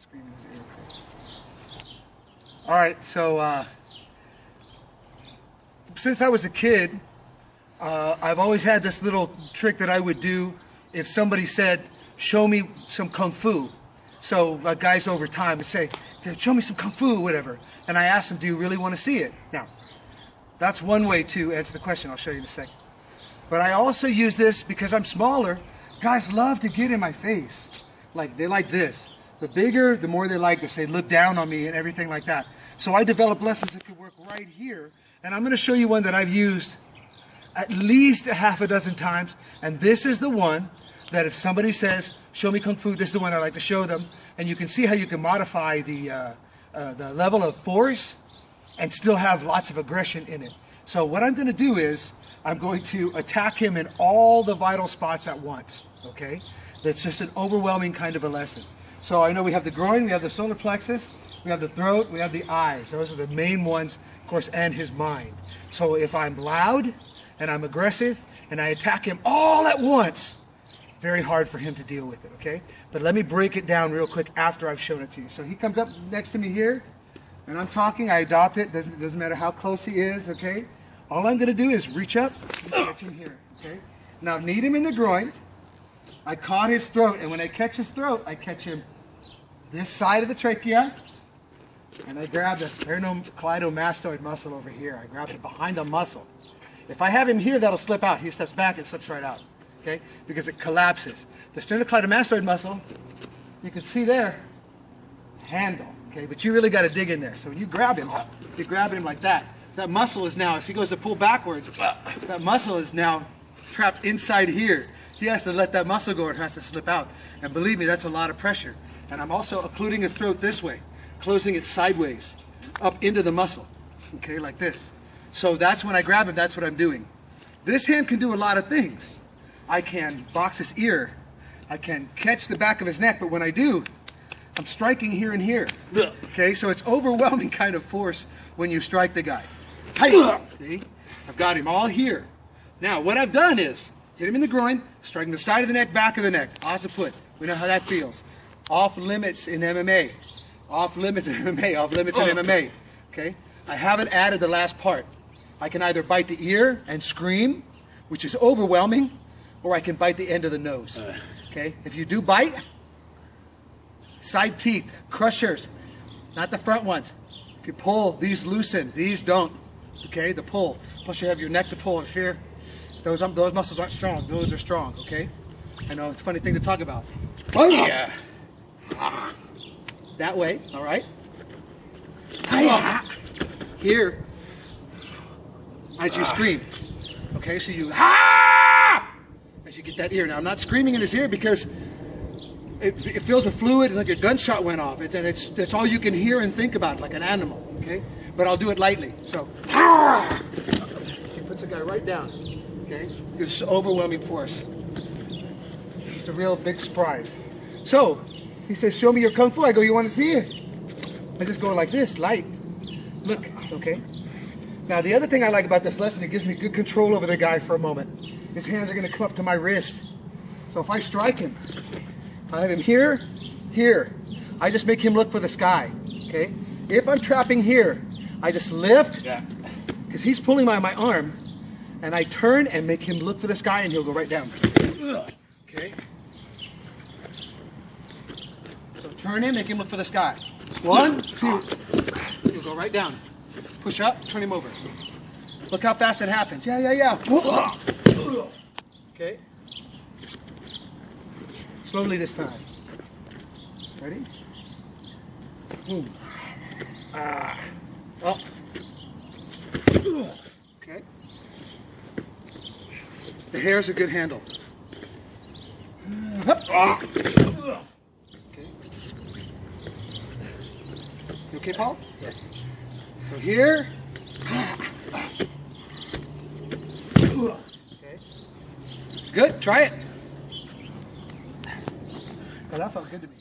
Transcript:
scream in his ear. All right, so since I was a kid, I've always had this little trick that I would do if somebody said, show me some kung fu. So like guys over time would say, show me some kung fu, whatever. And I asked them, do you really want to see it? Now, that's one way to answer the question. I'll show you in a second. But I also use this because I'm smaller. Guys love to get in my face. Like, they like this. The bigger, the more they like this. They look down on me and everything like that. So I developed lessons that could work right here. And I'm going to show you one that I've used at least a half a dozen times. And this is the one that if somebody says, show me kung fu, this is the one I like to show them. And you can see how you can modify the level of force and still have lots of aggression in it. So what I'm going to do is, I'm going to attack him in all the vital spots at once, okay? That's just an overwhelming kind of a lesson. So I know we have the groin, we have the solar plexus, we have the throat, we have the eyes. Those are the main ones, of course, and his mind. So if I'm loud and I'm aggressive and I attack him all at once, very hard for him to deal with it, okay? But let me break it down real quick after I've shown it to you. So he comes up next to me here, and I'm talking, I adopt it, doesn't matter how close he is, okay? All I'm going to do is reach up and catch him here, okay? Now, kneed him in the groin. I caught his throat, and when I catch his throat, I catch him this side of the trachea, and I grab the sternocleidomastoid muscle over here. I grab it behind the muscle. If I have him here, that'll slip out. He steps back, it slips right out, okay? Because it collapses. The sternocleidomastoid muscle, you can see there, handle, okay? But you really got to dig in there. So when you grab him like that. That muscle is now, if he goes to pull backwards, that muscle is now trapped inside here. He has to let that muscle go or it has to slip out. And believe me, that's a lot of pressure. And I'm also occluding his throat this way, closing it sideways, up into the muscle, okay, like this. So that's when I grab him, that's what I'm doing. This hand can do a lot of things. I can box his ear. I can catch the back of his neck, but when I do, I'm striking here and here. Okay, so it's overwhelming kind of force when you strike the guy. See? I've got him all here. Now, what I've done is hit him in the groin, striking the side of the neck, back of the neck. Occiput. We know how that feels. Off limits in MMA. Off limits in MMA. Off limits in MMA. Okay? I haven't added the last part. I can either bite the ear and scream, which is overwhelming, or I can bite the end of the nose. Okay? If you do bite, side teeth, crushers, not the front ones. If you pull, these loosen, these don't. Okay, the pull. Plus you have your neck to pull if here. Those muscles aren't strong. Those are strong, okay? I know, it's a funny thing to talk about. Oh yeah. That way, all right? Here, as you scream. Okay, so you as you get that ear. Now I'm not screaming in his ear because it fills with fluid. It's like a gunshot went off. It's all you can hear and think about, like an animal. Okay, but I'll do it lightly. So he puts the guy right down. Okay, it's overwhelming force. It's a real big surprise. So he says, "Show me your kung fu." I go, "You want to see it?" I just go like this, light. Look, okay. Now the other thing I like about this lesson, it gives me good control over the guy for a moment. His hands are going to come up to my wrist. So if I strike him, I have him here, here. I just make him look for the sky, okay? If I'm trapping here, I just lift, because he's pulling my arm, and I turn and make him look for the sky, and he'll go right down. Okay? So turn him, make him look for the sky. 1, 2, he'll go right down. Push up, turn him over. Look how fast it happens. Yeah. Okay? Slowly this time. Ready? Boom. Up. Okay. The hair's a good handle. Okay. You okay, Paul? Yeah. So here. Okay. It's good. Try it. Well, that felt good to me.